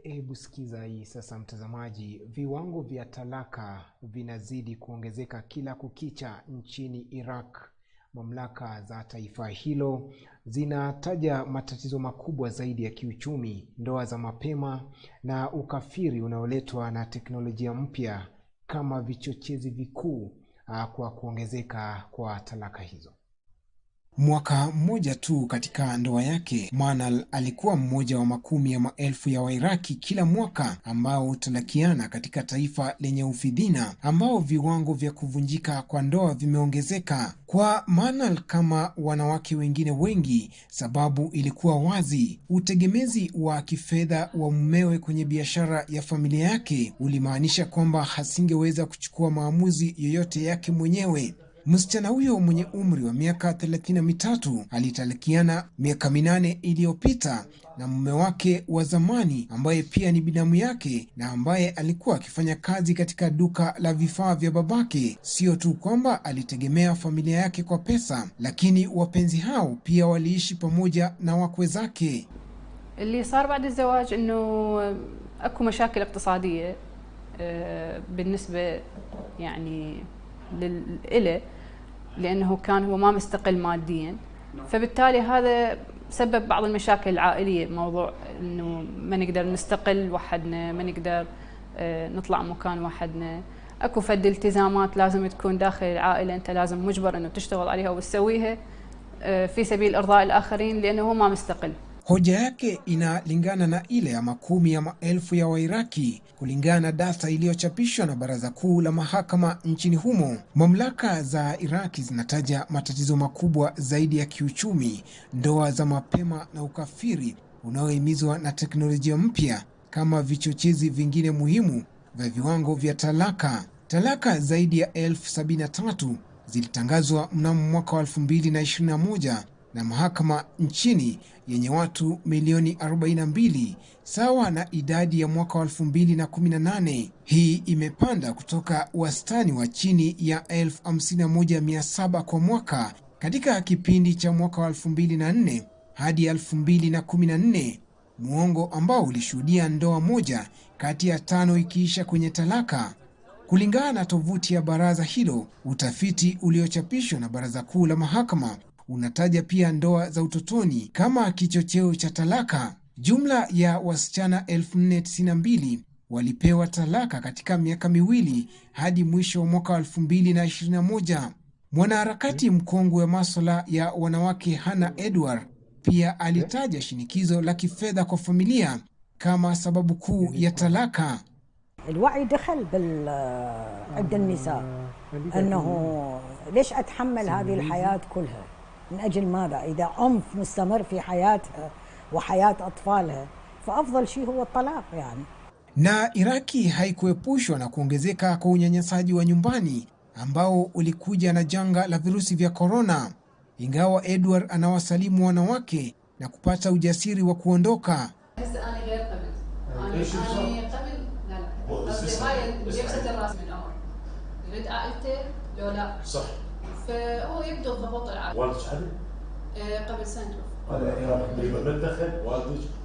A: Hebu sikiza hii sasa mtazamaji. Viwango vya talaka vinazidi kuongezeka kila kukicha nchini Iraq. Mamlaka za taifa hilo zinataja matatizo makubwa zaidi ya kiuchumi, ndoa za mapema na ukafiri unaoletwa na teknolojia mpya kama vichochezi vikuu kwa kuongezeka kwa talaka hizo. Mwaka mmoja tu katika ndoa yake, Manal alikuwa mmoja wa makumi ya maelfu ya Wairaki kila mwaka ambao hutalakiana katika taifa lenye ufidhina, ambao viwango vya kuvunjika kwa ndoa vimeongezeka. Kwa Manal kama wanawake wengine wengi, sababu ilikuwa wazi: utegemezi wa kifedha wa mumewe kwenye biashara ya familia yake ulimaanisha kwamba hasingeweza kuchukua maamuzi yoyote yake mwenyewe. Msichana huyo mwenye umri wa miaka 33 alitalakiana miaka 8 iliyopita na mume wake wa zamani ambaye pia ni binamu yake na ambaye alikuwa akifanya kazi katika duka la vifaa vya babake. Sio tu kwamba alitegemea familia yake kwa pesa, lakini wapenzi hao pia waliishi pamoja na wakwe zake.
H: اللي صار بعد الزواج انه اكو مشاكل اقتصاديه بالنسبه يعني لإله، لأنه كان هو ما مستقل ماديا، فبالتالي هذا سبب بعض المشاكل العائلية. موضوع إنه ما نقدر نستقل وحدنا، ما نقدر نطلع مكان وحدنا. اكو فد التزامات لازم تكون داخل العائله، انت لازم مجبر انه تشتغل عليها وتسويها في سبيل ارضاء الاخرين لانه هو ما مستقل.
A: Hoja yake inalingana na ile ya makumi ya maelfu ya Wairaki kulingana na data iliyochapishwa na Baraza Kuu la Mahakama nchini humo. Mamlaka za Iraki zinataja matatizo makubwa zaidi ya kiuchumi, ndoa za mapema na ukafiri unaohimizwa na teknolojia mpya kama vichochezi vingine muhimu vya viwango vya talaka. Talaka zaidi ya 73,000 zilitangazwa mnamo mwaka wa 2021 na mahakama nchini yenye watu milioni 42, sawa na idadi ya mwaka wa 2018. Hii imepanda kutoka wastani wa chini ya 51,700 kwa mwaka katika kipindi cha mwaka wa 2004 hadi 2014, muongo ambao ulishuhudia ndoa moja kati ya 5 ikiisha kwenye talaka. Kulingana na tovuti ya baraza hilo, utafiti uliochapishwa na Baraza Kuu la Mahakama unataja pia ndoa za utotoni kama kichocheo cha talaka. Jumla ya wasichana 4,092 walipewa talaka katika miaka miwili hadi mwisho wa mwaka 2021. Mwanaharakati mkongwe wa masuala ya wanawake Hannah Edward pia alitaja shinikizo la kifedha kwa familia kama sababu kuu ya talaka.
I: الوعي دخل عند النساء أنه ليش أتحمل هذه الحياة كلها من أجل ماذا؟ إذا عنف مستمر في حياتها وحياة أطفالها فأفضل شيء هو الطلاق يعني.
A: Na Iraki haikuepushwa na kuongezeka kwa unyanyasaji wa nyumbani ambao ulikuja na janga la virusi vya corona. Ingawa Edward anawasalimu wanawake na kupata ujasiri wa kuondoka.
J: صح.
H: فهو يبدو الضبط العام.
J: والدك شحال؟
H: قبل سنة.
J: هذا متدخل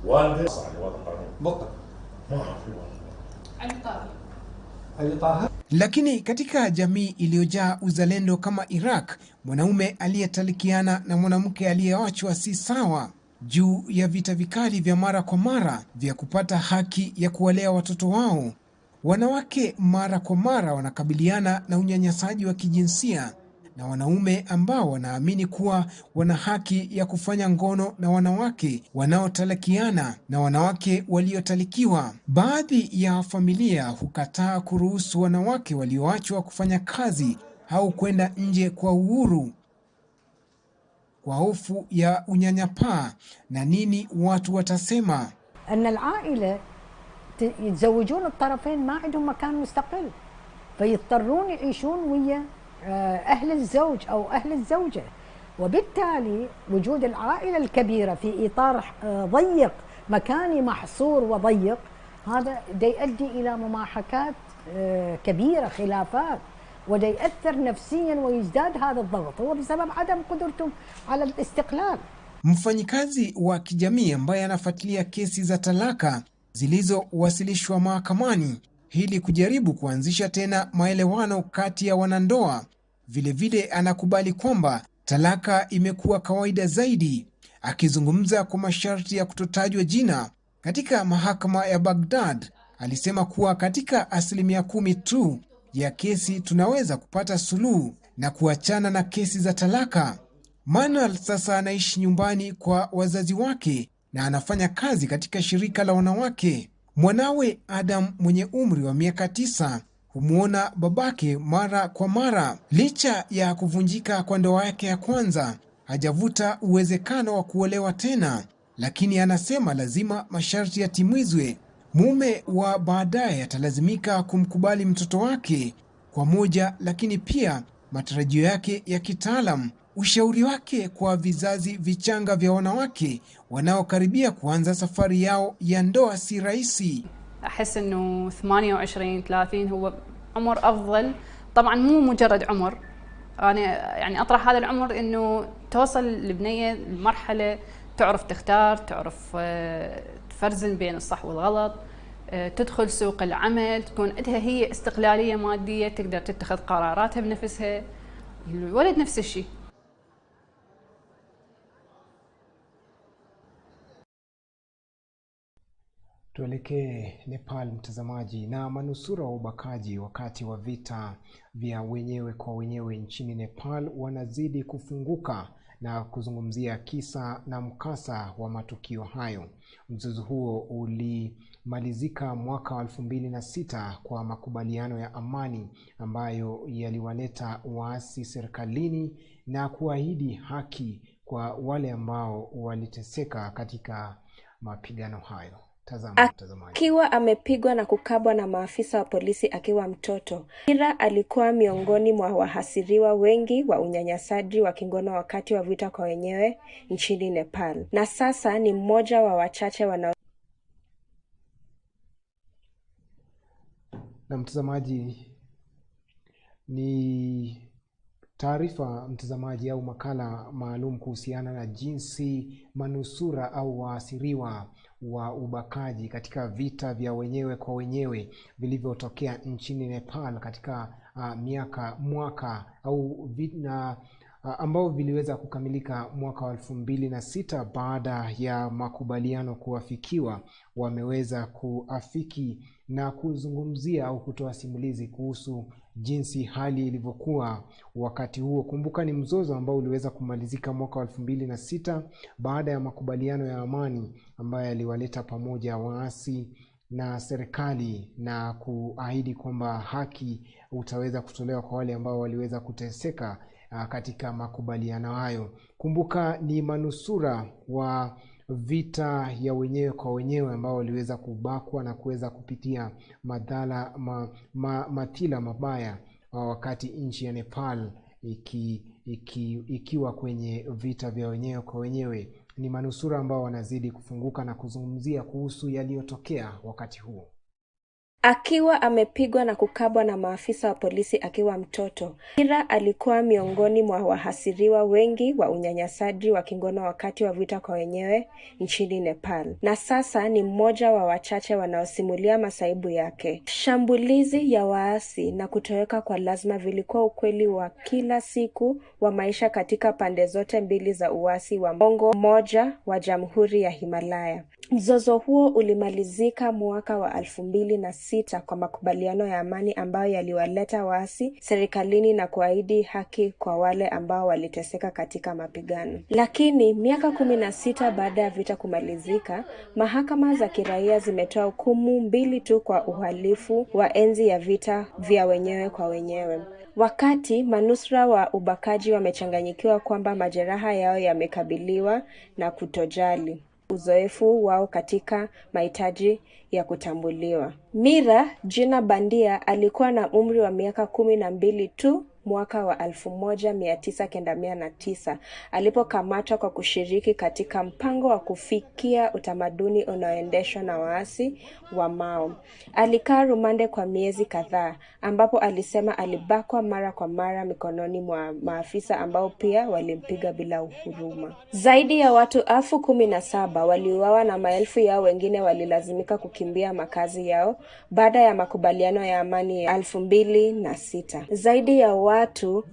J: والدك صح هذا القانون.
E: بطل.
J: ما اعرف
E: علي طاهر.
A: Lakini katika jamii iliyojaa uzalendo kama Iraq, mwanaume aliyetalikiana na mwanamke aliyeachwa si sawa. Juu ya vita vikali vya mara kwa mara vya kupata haki ya kuwalea watoto wao, wanawake mara kwa mara wanakabiliana na unyanyasaji wa kijinsia na wanaume ambao wanaamini kuwa wana haki ya kufanya ngono na wanawake wanaotalikiana na wanawake waliotalikiwa. Baadhi ya familia hukataa kuruhusu wanawake walioachwa kufanya kazi au kwenda nje kwa uhuru kwa hofu ya unyanyapaa na nini watu watasema.
I: أن العائلة يتزوجون الطرفين ما عندهم مكان مستقل فيضطرون يعيشون ويا أهل الزوج أو أهل الزوجة، وبالتالي وجود العائلة الكبيرة في إطار ضيق مكاني محصور وضيق هذا دا يؤدي إلى مماحكات كبيرة، خلافات، ودا يأثر نفسيا ويزداد هذا الضغط هو بسبب عدم قدرتهم على الاستقلال.
A: Mfanyikazi wa kijamii ambaye anafuatilia kesi za talaka zilizowasilishwa mahakamani ili kujaribu kuanzisha tena maelewano kati ya wanandoa, vilevile anakubali kwamba talaka imekuwa kawaida zaidi. Akizungumza kwa masharti ya kutotajwa jina katika mahakama ya Baghdad, alisema kuwa katika 10% tu ya kesi tunaweza kupata suluhu na kuachana na kesi za talaka. Manuel sasa anaishi nyumbani kwa wazazi wake na anafanya kazi katika shirika la wanawake. Mwanawe Adam mwenye umri wa miaka 9 humuona babake mara kwa mara. Licha ya kuvunjika kwa ndoa yake ya kwanza, hajavuta uwezekano wa kuolewa tena, lakini anasema lazima masharti yatimizwe. Mume wa baadaye atalazimika kumkubali mtoto wake kwa moja, lakini pia matarajio yake ya kitaalam. Ushauri wake kwa vizazi vichanga vya wanawake wanaokaribia kuanza safari yao ya ndoa si rahisi.
H: أحس إنه 28 30 هو عمر أفضل، طبعا مو مجرد عمر، أنا يعني أطرح هذا العمر إنه توصل البنية لمرحلة تعرف تختار، تعرف تفرزن بين الصح والغلط، تدخل سوق العمل، تكون عندها هي استقلالية مادية، تقدر تتخذ قراراتها بنفسها. الولد نفس الشيء.
A: Tuelekee Nepal mtazamaji, na manusura wa ubakaji wakati wa vita vya wenyewe kwa wenyewe nchini Nepal wanazidi kufunguka na kuzungumzia kisa na mkasa wa matukio hayo. Mzozo huo ulimalizika mwaka 2006 kwa makubaliano ya amani ambayo yaliwaleta waasi serikalini na kuahidi haki kwa wale ambao waliteseka katika mapigano hayo.
K: Akiwa amepigwa na kukabwa na maafisa wa polisi akiwa mtoto, Mira alikuwa miongoni mwa wahasiriwa wengi wa unyanyasaji wa kingono wakati wa vita kwa wenyewe nchini Nepal, na sasa ni mmoja wa wachache wanao.
A: Na mtazamaji, ni taarifa mtazamaji au makala maalum kuhusiana na jinsi manusura au waasiriwa wa ubakaji katika vita vya wenyewe kwa wenyewe vilivyotokea nchini Nepal katika mwaka au ambao viliweza kukamilika mwaka wa 2006 baada ya makubaliano kuafikiwa, wameweza kuafiki na kuzungumzia au kutoa simulizi kuhusu jinsi hali ilivyokuwa wakati huo. Kumbuka ni mzozo ambao uliweza kumalizika mwaka wa 2006 baada ya makubaliano ya amani ambayo yaliwaleta pamoja waasi na serikali na kuahidi kwamba haki utaweza kutolewa kwa wale ambao waliweza kuteseka katika makubaliano hayo. Kumbuka ni manusura wa vita ya wenyewe kwa wenyewe ambao waliweza kubakwa na kuweza kupitia madhara matila mabaya wakati nchi ya Nepal ikiwa kwenye vita vya wenyewe kwa wenyewe. Ni manusura ambao wanazidi kufunguka na kuzungumzia kuhusu yaliyotokea wakati huo.
K: Akiwa amepigwa na kukabwa na maafisa wa polisi akiwa mtoto, Mira alikuwa miongoni mwa wahasiriwa wengi wa unyanyasaji wa kingono wakati wa vita kwa wenyewe nchini Nepal, na sasa ni mmoja wa wachache wanaosimulia masaibu yake. Shambulizi ya waasi na kutoweka kwa lazima vilikuwa ukweli wa kila siku wa maisha katika pande zote mbili za uasi wa Mongo moja wa Jamhuri ya Himalaya. Mzozo huo ulimalizika mwaka wa 2006 kwa makubaliano ya amani ambayo yaliwaleta waasi serikalini na kuahidi haki kwa wale ambao waliteseka katika mapigano. Lakini miaka 16 baada ya vita kumalizika, mahakama za kiraia zimetoa hukumu 2 tu kwa uhalifu wa enzi ya vita vya wenyewe kwa wenyewe. Wakati manusura wa ubakaji wamechanganyikiwa kwamba majeraha yao yamekabiliwa na kutojali uzoefu wao katika mahitaji ya kutambuliwa. Mira, jina bandia, alikuwa na umri wa miaka 12 tu mwaka wa 1999 alipokamatwa kwa kushiriki katika mpango wa kufikia utamaduni unaoendeshwa na waasi wa Mao. Alikaa rumande kwa miezi kadhaa ambapo alisema alibakwa mara kwa mara mikononi mwa maafisa ambao pia walimpiga bila huruma. Zaidi ya watu 17,000 waliuawa na maelfu yao wengine walilazimika kukimbia makazi yao baada ya makubaliano ya amani ya 2006. Zaidi ya watu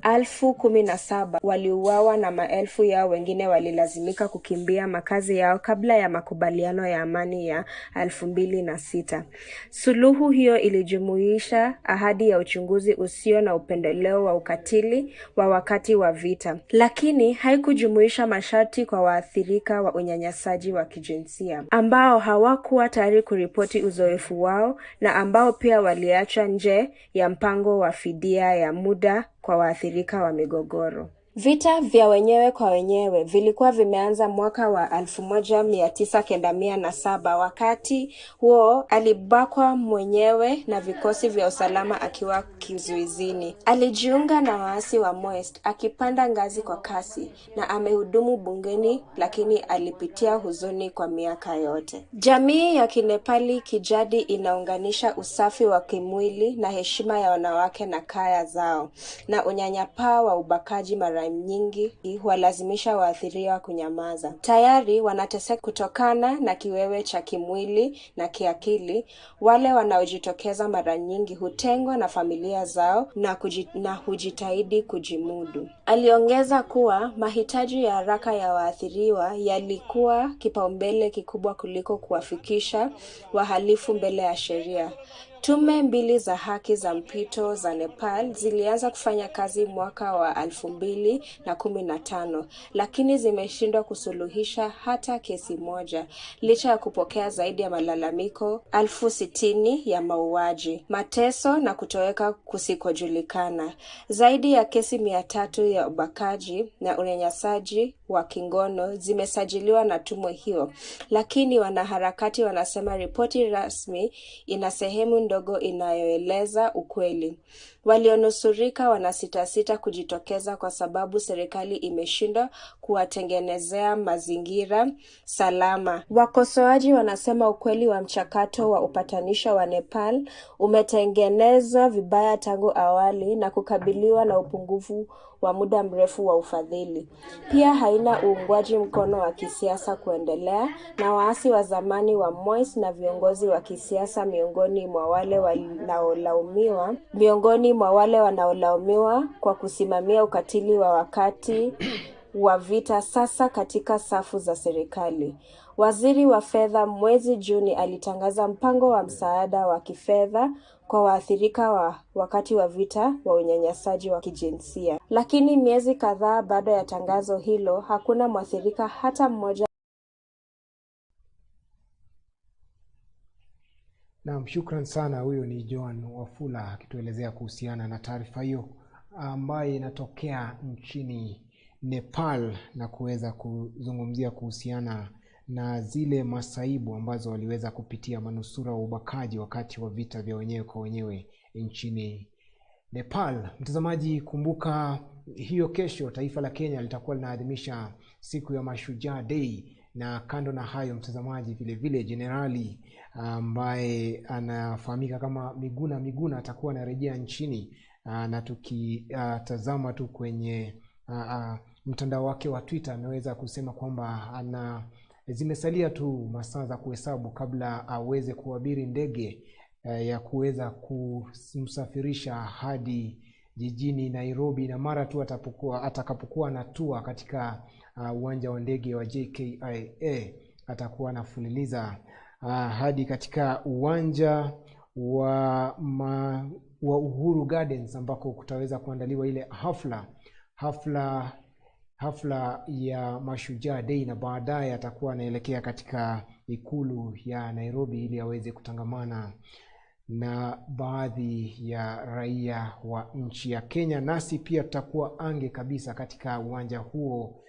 K: 17,000 waliuawa na maelfu yao wengine walilazimika kukimbia makazi yao kabla ya makubaliano ya amani ya 2006. Suluhu hiyo ilijumuisha ahadi ya uchunguzi usio na upendeleo wa ukatili wa wakati wa vita, lakini haikujumuisha masharti kwa waathirika wa unyanyasaji wa kijinsia ambao hawakuwa tayari kuripoti uzoefu wao na ambao pia waliachwa nje ya mpango wa fidia ya muda kwa waathirika wa migogoro. Vita vya wenyewe kwa wenyewe vilikuwa vimeanza mwaka wa 1997. Wakati huo alibakwa mwenyewe na vikosi vya usalama akiwa kizuizini. Alijiunga na waasi wa Maoist akipanda ngazi kwa kasi na amehudumu bungeni, lakini alipitia huzuni kwa miaka yote. Jamii ya Kinepali kijadi inaunganisha usafi wa kimwili na heshima ya wanawake na kaya zao, na unyanyapaa wa ubakaji mara mara nyingi huwalazimisha waathiriwa kunyamaza. Tayari wanateseka kutokana na kiwewe cha kimwili na kiakili. Wale wanaojitokeza mara nyingi hutengwa na familia zao na hujitahidi kujimudu. Aliongeza kuwa mahitaji ya haraka ya waathiriwa yalikuwa kipaumbele kikubwa kuliko kuwafikisha wahalifu mbele ya sheria. Tume mbili za haki za mpito za Nepal zilianza kufanya kazi mwaka wa 2015, lakini zimeshindwa kusuluhisha hata kesi moja, licha ya kupokea zaidi ya malalamiko 60,000 ya mauaji, mateso na kutoweka kusikojulikana. Zaidi ya kesi 300 ya ubakaji na unyanyasaji wa kingono zimesajiliwa na tume hiyo, lakini wanaharakati wanasema ripoti rasmi ina sehemu ndogo inayoeleza ukweli. Walionusurika wanasitasita kujitokeza kwa sababu serikali imeshindwa kuwatengenezea mazingira salama. Wakosoaji wanasema ukweli wa mchakato wa upatanisho wa Nepal umetengenezwa vibaya tangu awali na kukabiliwa na upungufu wa muda mrefu wa ufadhili. Pia haina uungwaji mkono wa kisiasa kuendelea, na waasi wa zamani wa MOIS na viongozi wa kisiasa miongoni mwa wale wanaolaumiwa kwa kusimamia ukatili wa wakati wa vita sasa katika safu za serikali. Waziri wa fedha mwezi Juni alitangaza mpango wa msaada wa kifedha kwa waathirika wa wakati wa vita wa unyanyasaji wa kijinsia. Lakini miezi kadhaa baada ya tangazo hilo, hakuna mwathirika hata mmoja.
A: Naam, shukran sana. Huyo ni Joan Wafula akituelezea kuhusiana na taarifa hiyo ambayo inatokea nchini Nepal na kuweza kuzungumzia kuhusiana na zile masaibu ambazo waliweza kupitia manusura wa ubakaji wakati wa vita vya wenyewe kwa wenyewe nchini Nepal. Mtazamaji, kumbuka hiyo kesho taifa la Kenya litakuwa linaadhimisha siku ya Mashujaa Day, na kando na hayo mtazamaji, vile vile jenerali ambaye anafahamika kama Miguna atakuwa anarejea nchini, na tukitazama tu kwenye mtandao wake wa Twitter ameweza kusema kwamba zimesalia tu masaa za kuhesabu kabla aweze kuabiri ndege ya kuweza kumsafirisha hadi jijini Nairobi, na mara tu atakapokuwa anatua katika uwanja wa ndege wa JKIA atakuwa anafululiza hadi katika uwanja wa Uhuru Gardens ambako kutaweza kuandaliwa ile hafla ya Mashujaa Day, na baadaye atakuwa anaelekea katika ikulu ya Nairobi ili aweze kutangamana na baadhi ya raia wa nchi ya Kenya. Nasi pia tutakuwa ange kabisa katika uwanja huo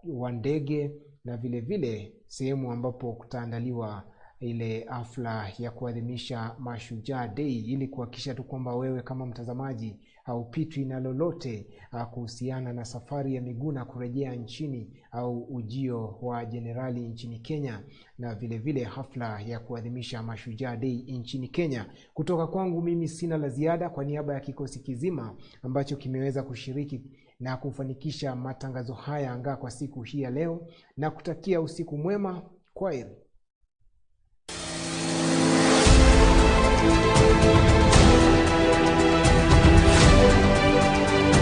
A: wa ndege, na vile vile sehemu ambapo kutaandaliwa ile hafla ya kuadhimisha Mashujaa Day, ili kuhakikisha tu kwamba wewe kama mtazamaji haupitwi na lolote kuhusiana na safari ya Miguna kurejea nchini au ujio wa jenerali nchini Kenya, na vile vile hafla ya kuadhimisha Mashujaa Day nchini Kenya. Kutoka kwangu mimi sina la ziada, kwa niaba ya kikosi kizima ambacho kimeweza kushiriki na kufanikisha matangazo haya anga kwa siku hii ya leo, na kutakia usiku mwema. Kwaheri.